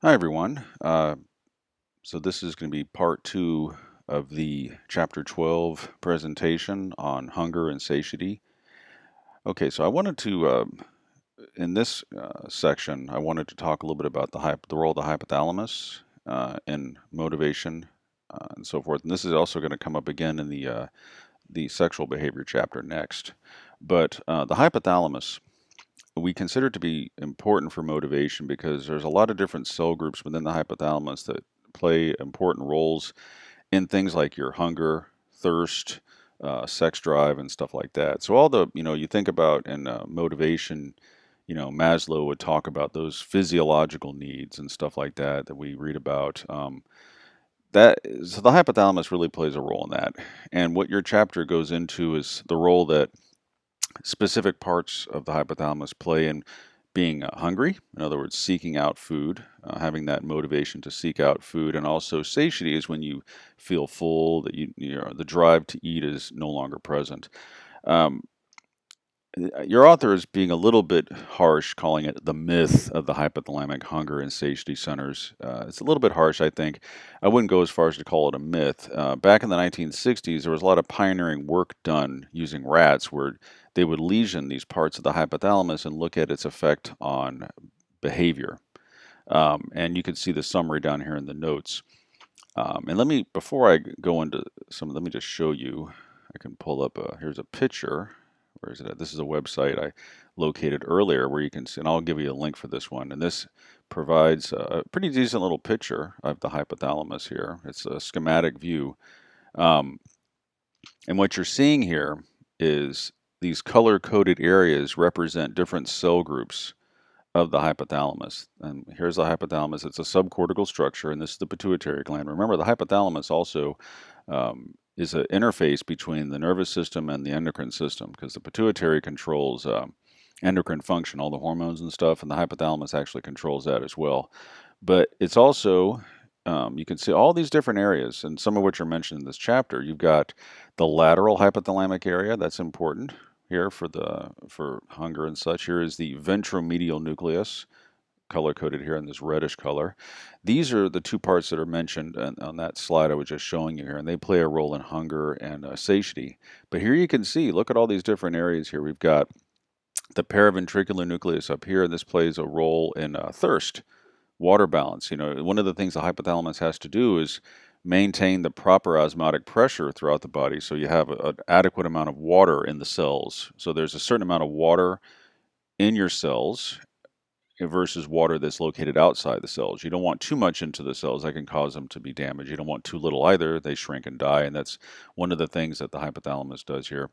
Hi, everyone. So this is going to be part two of the Chapter 12 presentation on hunger and satiety. Okay, so I wanted to, in this section, I wanted to talk a little bit about the role of the hypothalamus in motivation and so forth. And this is also going to come up again in the sexual behavior chapter next. But the hypothalamus we consider it to be important for motivation because there's a lot of different cell groups within the hypothalamus that play important roles in things like your hunger, thirst, sex drive, and stuff like that. So all you think about in motivation, Maslow would talk about those physiological needs and stuff like that we read about. So the hypothalamus really plays a role in that. And what your chapter goes into is the role that specific parts of the hypothalamus play in being hungry, in other words, seeking out food, having that motivation to seek out food, and also satiety is when you feel full, that the drive to eat is no longer present. Um, your author is being a little bit harsh, calling it the myth of the hypothalamic hunger and satiety centers. It's a little bit harsh, I think. I wouldn't go as far as to call it a myth. Back in the 1960s, there was a lot of pioneering work done using rats where they would lesion these parts of the hypothalamus and look at its effect on behavior. And you can see the summary down here in the notes. And before I go into let me just show you. I can pull up here's a picture. Where is it at? This is a website I located earlier where you can see, and I'll give you a link for this one. And this provides a pretty decent little picture of the hypothalamus here. It's a schematic view. Um, and what you're seeing here is these color-coded areas represent different cell groups of the hypothalamus. And here's the hypothalamus. It's a subcortical structure, and this is the pituitary gland. Remember, the hypothalamus also is an interface between the nervous system and the endocrine system because the pituitary controls endocrine function, all the hormones and stuff, and the hypothalamus actually controls that as well. But it's also, you can see all these different areas, and some of which are mentioned in this chapter. You've got the lateral hypothalamic area, that's important here for hunger and such. Here is the ventromedial nucleus, color coded here in this reddish color. These are the two parts that are mentioned on that slide I was just showing you here, and they play a role in hunger and satiety. But here you can see, look at all these different areas here. We've got the paraventricular nucleus up here. This plays a role in thirst, water balance. One of the things the hypothalamus has to do is maintain the proper osmotic pressure throughout the body so you have an adequate amount of water in the cells. So there's a certain amount of water in your cells versus water that's located outside the cells. You don't want too much into the cells. That can cause them to be damaged. You don't want too little either. They shrink and die, and that's one of the things that the hypothalamus does here.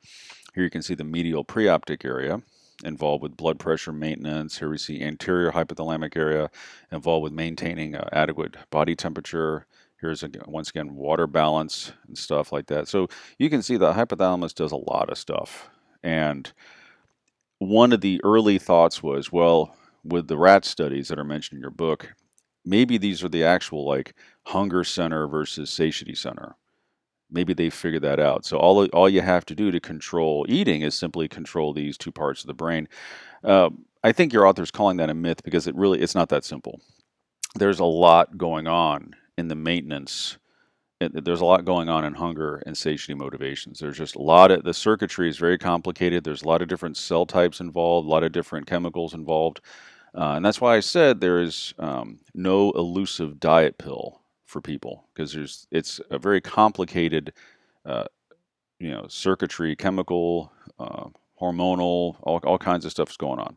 Here you can see the medial preoptic area involved with blood pressure maintenance. Here we see anterior hypothalamic area involved with maintaining adequate body temperature. Here's, once again, water balance and stuff like that. So you can see the hypothalamus does a lot of stuff. And one of the early thoughts was, well, with the rat studies that are mentioned in your book, maybe these are the actual like hunger center versus satiety center. Maybe they figured that out. So all you have to do to control eating is simply control these two parts of the brain. I think your author's calling that a myth because it's not that simple. There's a lot going on in the maintenance. There's a lot going on in hunger and satiety motivations. There's just the circuitry is very complicated. There's a lot of different cell types involved, a lot of different chemicals involved. And that's why I said there is no elusive diet pill for people because it's a very complicated, uh, circuitry, chemical, hormonal, all kinds of stuff is going on.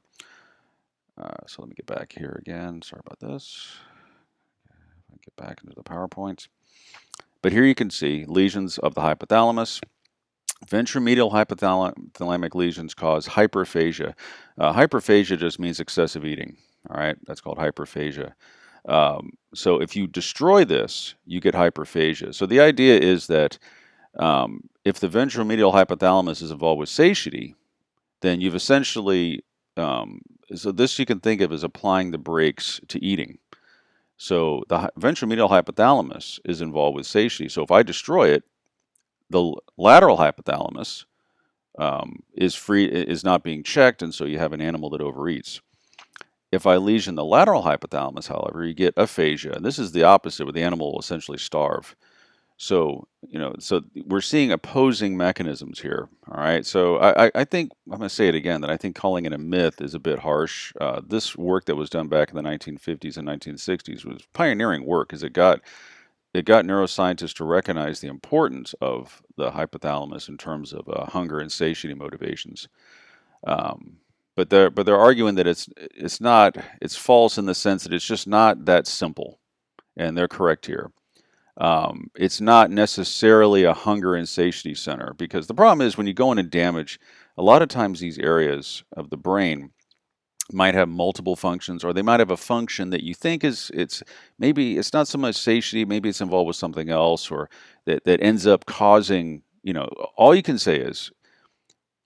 So let me get back here again. Sorry about this. Get back into the PowerPoint. But here you can see lesions of the hypothalamus. Ventromedial hypothalamic lesions cause hyperphagia. Hyperphagia just means excessive eating. All right, that's called hyperphagia. So if you destroy this, you get hyperphagia. So the idea is that if the ventromedial hypothalamus is involved with satiety, then you've essentially, so this you can think of as applying the brakes to eating. So the ventromedial hypothalamus is involved with satiety. So if I destroy it, the lateral hypothalamus is not being checked, and so you have an animal that overeats. If I lesion the lateral hypothalamus, however, you get aphasia. And this is the opposite, where the animal will essentially starve. So, so we're seeing opposing mechanisms here. All right. So I think, I'm going to say it again, that I think calling it a myth is a bit harsh. This work that was done back in the 1950s and 1960s was pioneering work, because it got neuroscientists to recognize the importance of the hypothalamus in terms of hunger and satiety motivations. Um, but they're arguing that it's false in the sense that it's just not that simple, and they're correct here. It's not necessarily a hunger and satiety center, because the problem is when you go in and damage, a lot of times these areas of the brain might have multiple functions, or they might have a function that you think it's maybe it's not so much satiety, maybe it's involved with something else, or that ends up causing, all you can say is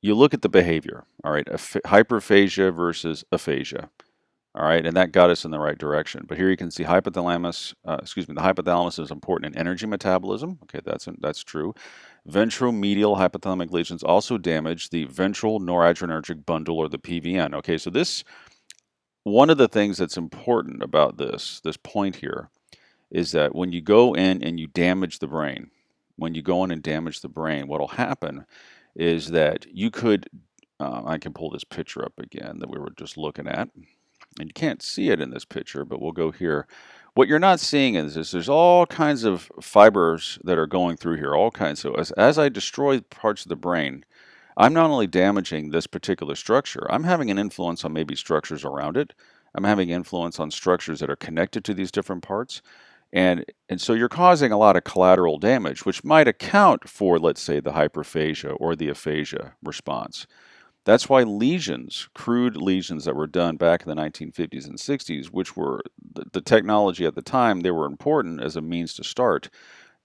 you look at the behavior, all right, hyperphagia versus aphasia. All right, and that got us in the right direction. But here you can see the hypothalamus is important in energy metabolism. Okay, that's true. Ventromedial hypothalamic lesions also damage the ventral noradrenergic bundle, or the PVN. Okay, so one of the things that's important about this point here is that when you go in and you damage the brain, what'll happen is that you could, I can pull this picture up again that we were just looking at, and you can't see it in this picture, but we'll go here. What you're not seeing is this: there's all kinds of fibers that are going through here, all kinds. So as I destroy parts of the brain, I'm not only damaging this particular structure, I'm having an influence on maybe structures around it. I'm having influence on structures that are connected to these different parts. And so you're causing a lot of collateral damage, which might account for, let's say, the hyperphagia or the aphasia response. That's why crude lesions that were done back in the 1950s and 60s, which were the technology at the time, they were important as a means to start,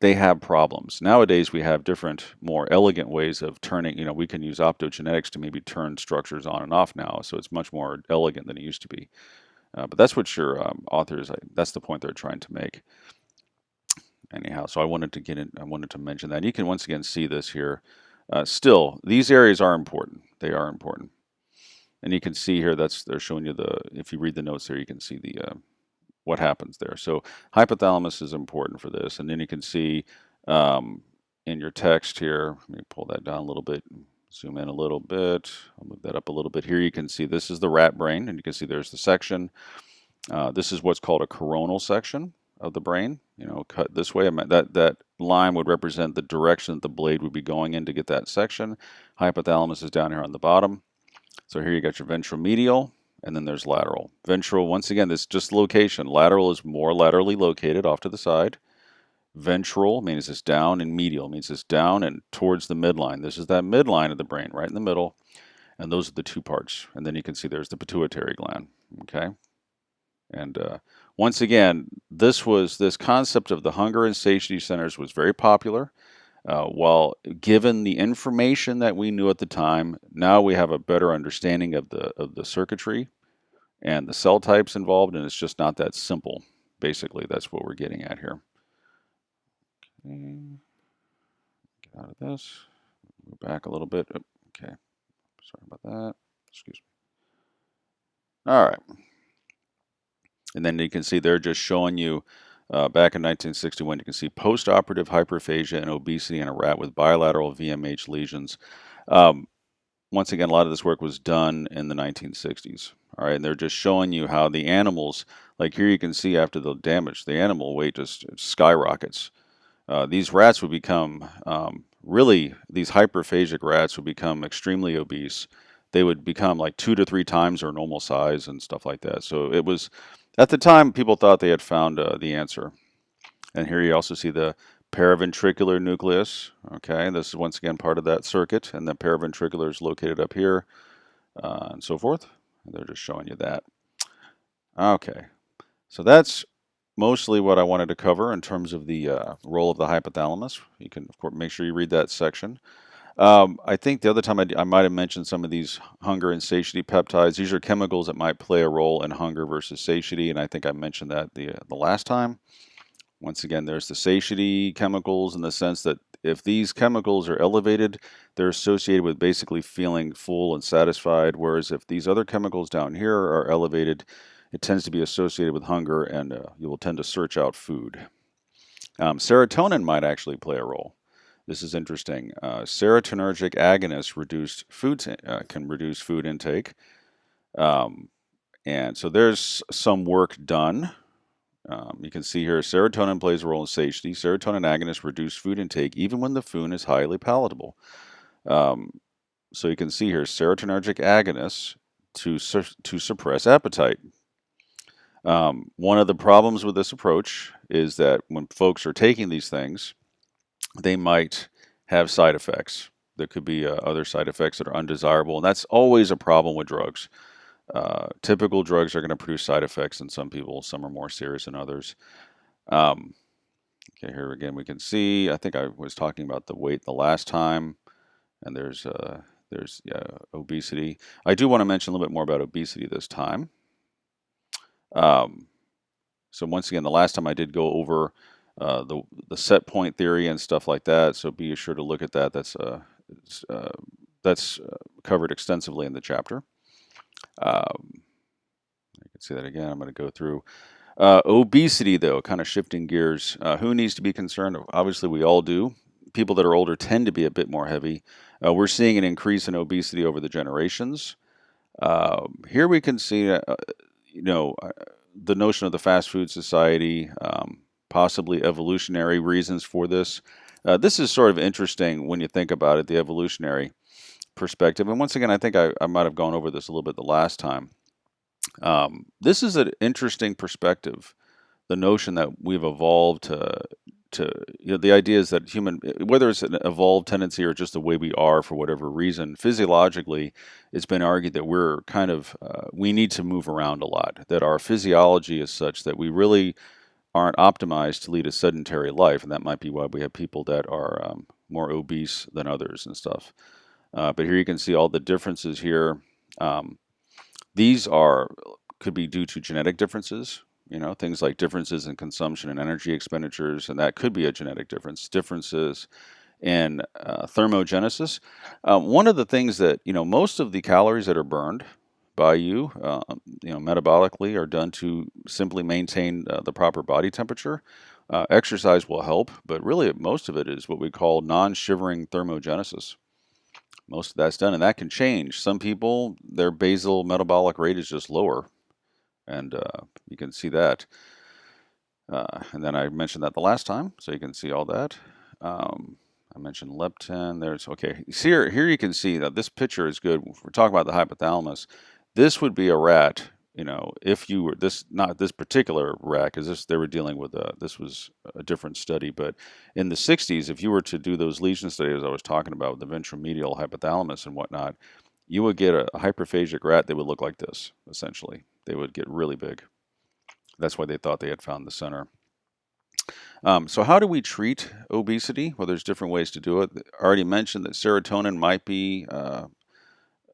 they have problems. Nowadays, we have different, more elegant ways of turning, we can use optogenetics to maybe turn structures on and off now, so it's much more elegant than it used to be. But that's what your authors, that's the point they're trying to make. Anyhow, so I wanted to mention that. And you can once again see this here. Still, these areas are important. They are important. And you can see here, they're showing you if you read the notes there, you can see what happens there. So hypothalamus is important for this. And then you can see in your text here, let me pull that down a little bit, zoom in a little bit. I'll move that up a little bit. Here you can see this is the rat brain, and you can see there's the section. This is what's called a coronal section of the brain, cut this way. That line would represent the direction that the blade would be going in to get that section. Hypothalamus is down here on the bottom. So here you got your ventromedial, and then there's lateral. Ventral, once again, this is just location. Lateral is more laterally located off to the side. Ventral means it's down, and medial means it's down and towards the midline. This is that midline of the brain, right in the middle. And those are the two parts. And then you can see there's the pituitary gland. Okay. And once again, this concept of the hunger and satiety centers was very popular. While given the information that we knew at the time, now we have a better understanding of the circuitry and the cell types involved, and it's just not that simple. Basically, that's what we're getting at here. Okay. Get out of this. Move back a little bit. Okay. Sorry about that. Excuse me. All right. And then you can see they're just showing you back in 1961, you can see postoperative hyperphagia and obesity in a rat with bilateral VMH lesions. Once again, a lot of this work was done in the 1960s. All right, and they're just showing you how the animals, like here you can see after the damage, the animal weight just skyrockets. These rats would become, these hyperphagic rats would become extremely obese. They would become like 2 to 3 times their normal size and stuff like that. So it was, at the time, people thought they had found the answer. And here you also see the paraventricular nucleus. Okay, this is once again part of that circuit, and the paraventricular is located up here, and so forth. And they're just showing you that. Okay, so that's mostly what I wanted to cover in terms of the role of the hypothalamus. You can, of course, make sure you read that section. I think the other time I might have mentioned some of these hunger and satiety peptides. These are chemicals that might play a role in hunger versus satiety, and I think I mentioned that the last time. Once again, there's the satiety chemicals in the sense that if these chemicals are elevated, they're associated with basically feeling full and satisfied, whereas if these other chemicals down here are elevated, it tends to be associated with hunger, and you will tend to search out food. Serotonin might actually play a role. This is interesting. Serotonergic agonists can reduce food intake. Um, and so there's some work done. You can see here serotonin plays a role in satiety. Serotonin agonists reduce food intake even when the food is highly palatable. Um, so you can see here serotonergic agonists to suppress appetite. One of the problems with this approach is that when folks are taking these things, they might have side effects. There could be other side effects that are undesirable, and that's always a problem with drugs. Typical drugs are going to produce side effects in some people. Some are more serious than others. Um, okay, here again we can see. I think I was talking about the weight the last time, and there's obesity. I do want to mention a little bit more about obesity this time. Um, so once again, the last time I did go over the set point theory and stuff like that. So be sure to look at that. That's covered extensively in the chapter. You can see that again. I'm going to go through obesity, though, kind of shifting gears. Who needs to be concerned? Obviously, we all do. People that are older tend to be a bit more heavy. We're seeing an increase in obesity over the generations. Here we can see, you know, the notion of the fast food society, possibly evolutionary reasons for this. This is sort of interesting when you think about it, the evolutionary perspective. And once again, I think I might have gone over this a little bit the last time. This is an interesting perspective. The notion that we've evolved to the idea is that whether it's an evolved tendency or just the way we are for whatever reason, physiologically, it's been argued that we're kind of we need to move around a lot. That our physiology is such that we really aren't optimized to lead a sedentary life, and that might be why we have people that are more obese than others and stuff. But here you can see all the differences here. Um, these could be due to genetic differences, things like differences in consumption and energy expenditures, and that could be a genetic difference. Differences in thermogenesis. One of the things that, most of the calories that are burned by metabolically are done to simply maintain the proper body temperature. Exercise will help, but really most of it is what we call non-shivering thermogenesis. Most of that's done, and that can change. Some people, their basal metabolic rate is just lower, and you can see that. And then I mentioned that the last time, so you can see all that. I mentioned leptin. Here you can see that this picture is good. If we're talking about the hypothalamus, this would be a rat. If you were not this particular rat, because they were dealing with this was a different study. But in the 60s, if you were to do those lesion studies I was talking about, the ventromedial hypothalamus and whatnot, you would get a hyperphagic rat that would look like this. Essentially, they would get really big. That's why they thought they had found the center. So how do we treat obesity? Well, there's different ways to do it. I already mentioned that serotonin might be, a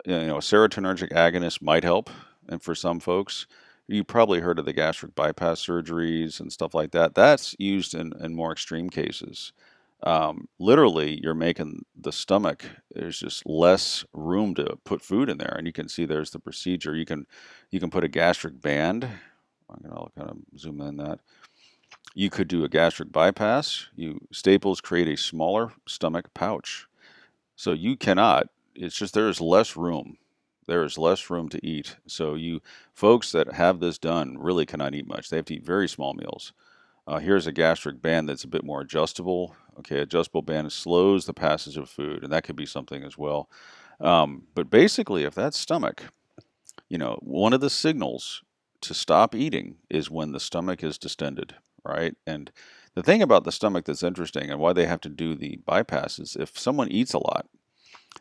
serotonergic agonist might help. And for some folks, you probably heard of the gastric bypass surgeries and stuff like that. That's used in more extreme cases. Literally, you're making the stomach, there's just less room to put food in there. And you can see there's the procedure. You can put a gastric band. I'll kind of zoom in that. You could do a gastric bypass. Staples create a smaller stomach pouch. So you cannot, it's just there is less room. There is less room to eat. So folks that have this done really cannot eat much. They have to eat very small meals. Here's a gastric band that's a bit more adjustable. Okay, adjustable band slows the passage of food, and that could be something as well. But basically, if that stomach, one of the signals to stop eating is when the stomach is distended, right? And the thing about the stomach that's interesting and why they have to do the bypass is if someone eats a lot,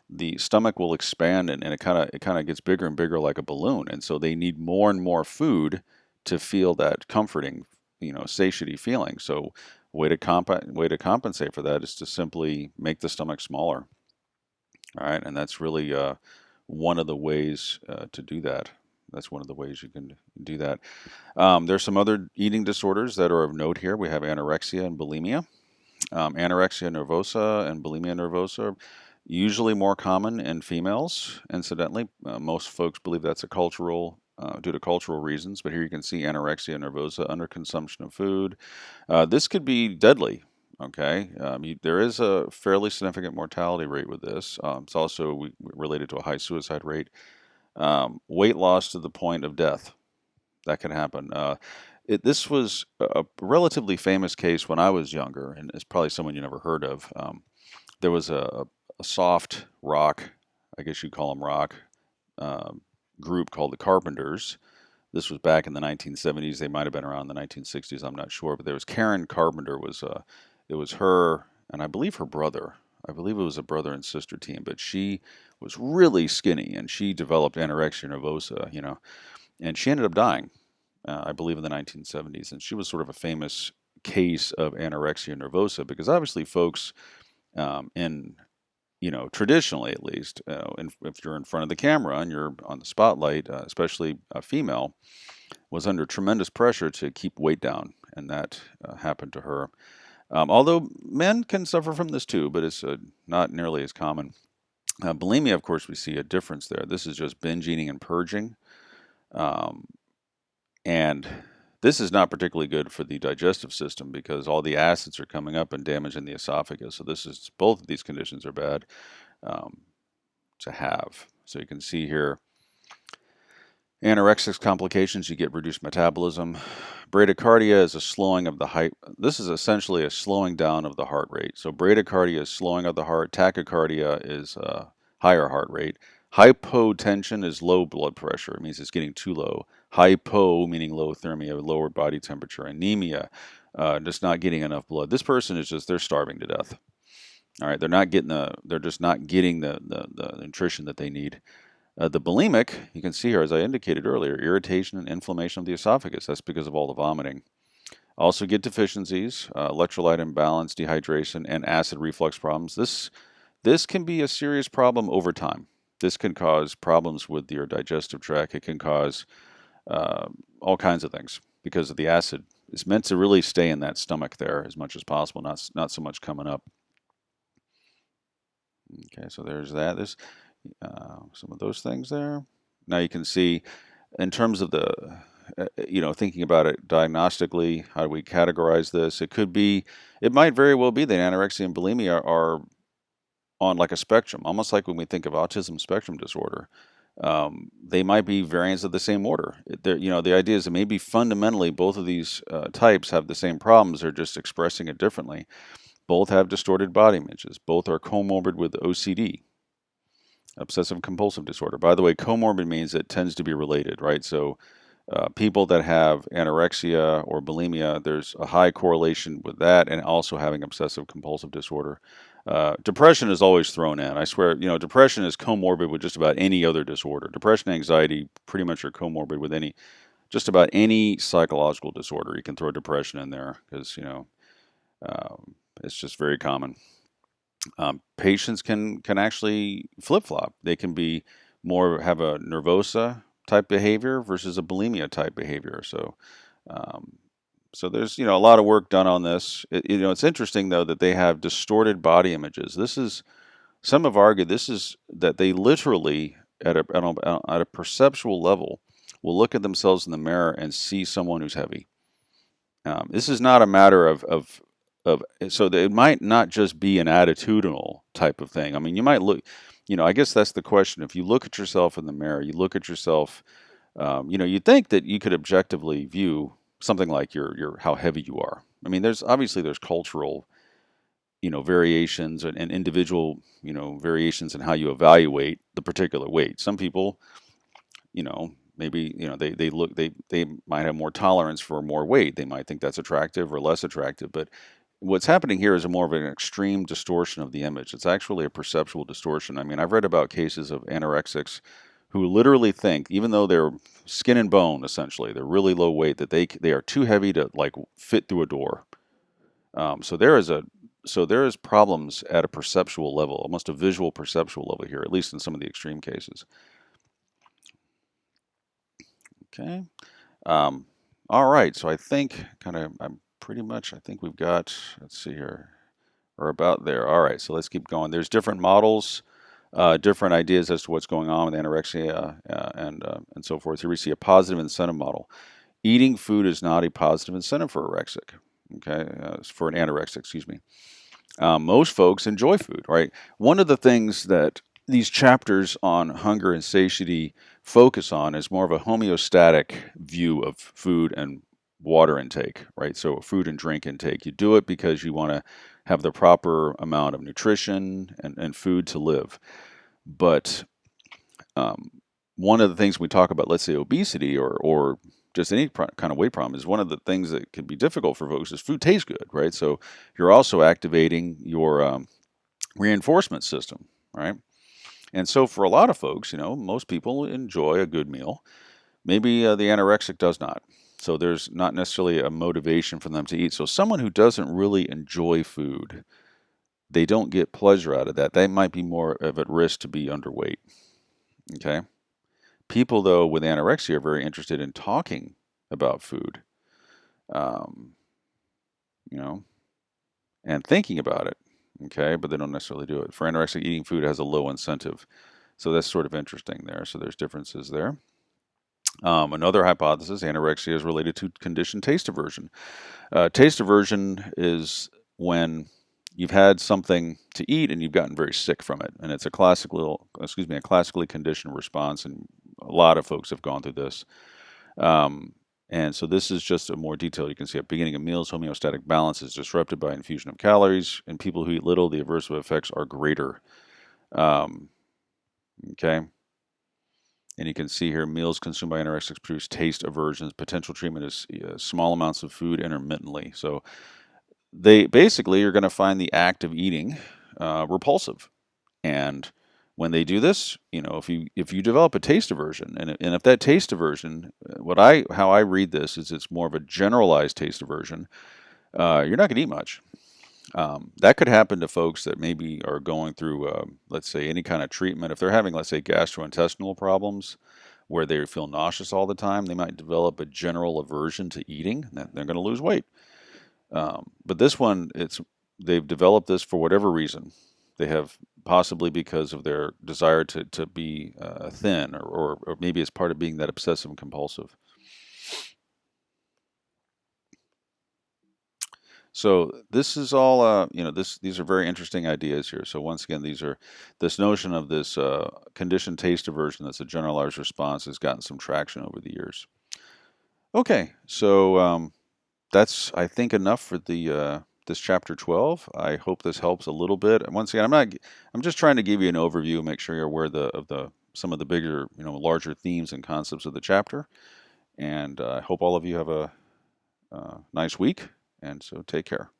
the stomach will expand and it kind of gets bigger and bigger like a balloon, and so they need more and more food to feel that comforting, satiety feeling. So way to compensate for that is to simply make the stomach smaller. All right, and that's really one of the ways to do that. That's one of the ways you can do that. There's some other eating disorders that are of note here. We have anorexia and bulimia. Anorexia nervosa and bulimia nervosa are usually more common in females, incidentally. Most folks believe that's a cultural due to cultural reasons. But here you can see anorexia nervosa, under consumption of food. This could be deadly. Okay, there is a fairly significant mortality rate with this. It's also related to a high suicide rate. Weight loss to the point of death, that can happen. This was a relatively famous case when I was younger, and it's probably someone you never heard of. There was a soft rock, I guess you'd call them rock, um, group called the Carpenters. This was back in the 1970s. They might have been around the 1960s. I'm not sure, but there was Karen Carpenter. It was her and I believe her brother. I believe it was a brother and sister team, but she was really skinny and she developed anorexia nervosa, and she ended up dying, I believe, in the 1970s. And she was sort of a famous case of anorexia nervosa because obviously folks in traditionally at least, if you're in front of the camera and you're on the spotlight, especially a female, was under tremendous pressure to keep weight down, and that happened to her. Although men can suffer from this too, but it's not nearly as common. Bulimia, of course, we see a difference there. This is just binge eating and purging. Um, and this is not particularly good for the digestive system because all the acids are coming up and damaging the esophagus. So both of these conditions are bad um, to have. So you can see here, anorexic complications, you get reduced metabolism. Bradycardia is a slowing of the height. This is essentially a slowing down of the heart rate. So bradycardia is slowing of the heart. Tachycardia is higher heart rate. Hypotension is low blood pressure. It means it's getting too low. Hypo meaning low thermia, lower body temperature. Anemia, just not getting enough blood. This person is they're starving to death. All right, they're just not getting the nutrition that they need. The bulimic, you can see here, as I indicated earlier, irritation and inflammation of the esophagus. That's because of all the vomiting. Also get deficiencies, electrolyte imbalance, dehydration, and acid reflux problems. This can be a serious problem over time. This can cause problems with your digestive tract. It can cause all kinds of things because of the acid. It's meant to really stay in that stomach there as much as possible, not so much coming up. Okay, so there's that. There's some of those things there. Now you can see in terms of thinking about it diagnostically, how do we categorize this? It might very well be that anorexia and bulimia are on like a spectrum, almost like when we think of autism spectrum disorder. They might be variants of the same order. The idea is that maybe fundamentally both of these types have the same problems. They're just expressing it differently. Both have distorted body images. Both are comorbid with OCD, obsessive compulsive disorder. By the way, comorbid means it tends to be related, right? So people that have anorexia or bulimia, there's a high correlation with that and also having obsessive compulsive disorder. Depression is always thrown in. I swear, depression is comorbid with just about any other disorder. Depression and anxiety pretty much are comorbid with just about any psychological disorder. You can throw depression in there because, it's just very common. Patients can actually flip-flop. They can have a nervosa type behavior versus a bulimia type behavior. Um, so there's a lot of work done on this. It's interesting though that they have distorted body images. Some have argued this is that they literally at a perceptual level will look at themselves in the mirror and see someone who's heavy. This is not a matter so it might not just be an attitudinal type of thing. I mean, you might look, I guess that's the question. If you look at yourself in the mirror, you look at yourself, you'd think that you could objectively view something like your how heavy you are. I mean, there's cultural, variations and individual, variations in how you evaluate the particular weight. Some people, maybe they might have more tolerance for more weight. They might think that's attractive or less attractive, but what's happening here is more of an extreme distortion of the image. It's actually a perceptual distortion. I mean, I've read about cases of anorexics who literally think, even though they're skin and bone, essentially, they're really low weight, that they are too heavy to like fit through a door. So there is problems at a perceptual level, almost a visual perceptual level here, at least in some of the extreme cases. Okay. All right. So I think I think we've got, let's see here, we're about there. All right. So let's keep going. There's different models different ideas as to what's going on with anorexia and so forth. Here we see a positive incentive model. Eating food is not a positive incentive for anorexic. Okay, for an anorexic, excuse me. Most folks enjoy food, right? One of the things that these chapters on hunger and satiety focus on is more of a homeostatic view of food and water intake, right? So food and drink intake. You do it because you want to have the proper amount of nutrition and food to live. But um, one of the things we talk about, let's say obesity or just any kind of weight problem, is one of the things that can be difficult for folks is food tastes good, right? So you're also activating your reinforcement system, right? And so for a lot of folks, most people enjoy a good meal. Maybe the anorexic does not. So there's not necessarily a motivation for them to eat. So someone who doesn't really enjoy food, they don't get pleasure out of that. They might be more of at risk to be underweight. Okay. People, though, with anorexia are very interested in talking about food, um, you know, and thinking about it. Okay, but they don't necessarily do it. For anorexic, eating food has a low incentive. So that's sort of interesting there. So there's differences there. Another hypothesis, anorexia is related to conditioned taste aversion. Taste aversion is when you've had something to eat and you've gotten very sick from it, and it's a a classically conditioned response, and a lot of folks have gone through this. Um, and so this is just a more detail. You can see at the beginning of meals, homeostatic balance is disrupted by infusion of calories. In people who eat little, the aversive effects are greater. Um, okay. And you can see here, meals consumed by anorexics produce taste aversions. Potential treatment is small amounts of food intermittently. So they basically are going to find the act of eating repulsive. And when they do this, if you develop a taste aversion, and if that taste aversion, how I read this is it's more of a generalized taste aversion. You're not going to eat much. That could happen to folks that maybe are going through, let's say, any kind of treatment. If they're having, let's say, gastrointestinal problems, where they feel nauseous all the time, they might develop a general aversion to eating. They're going to lose weight. But this one, they've developed this for whatever reason. They have possibly because of their desire to be thin, or maybe it's part of being that obsessive and compulsive. So this is all, these are very interesting ideas here. So once again, this notion of this conditioned taste aversion that's a generalized response has gotten some traction over the years. Okay, so that's, I think, enough for the this chapter 12. I hope this helps a little bit. And once again, I'm just trying to give you an overview, make sure you're aware of the some of the bigger, larger themes and concepts of the chapter. And I hope all of you have a nice week. And so take care.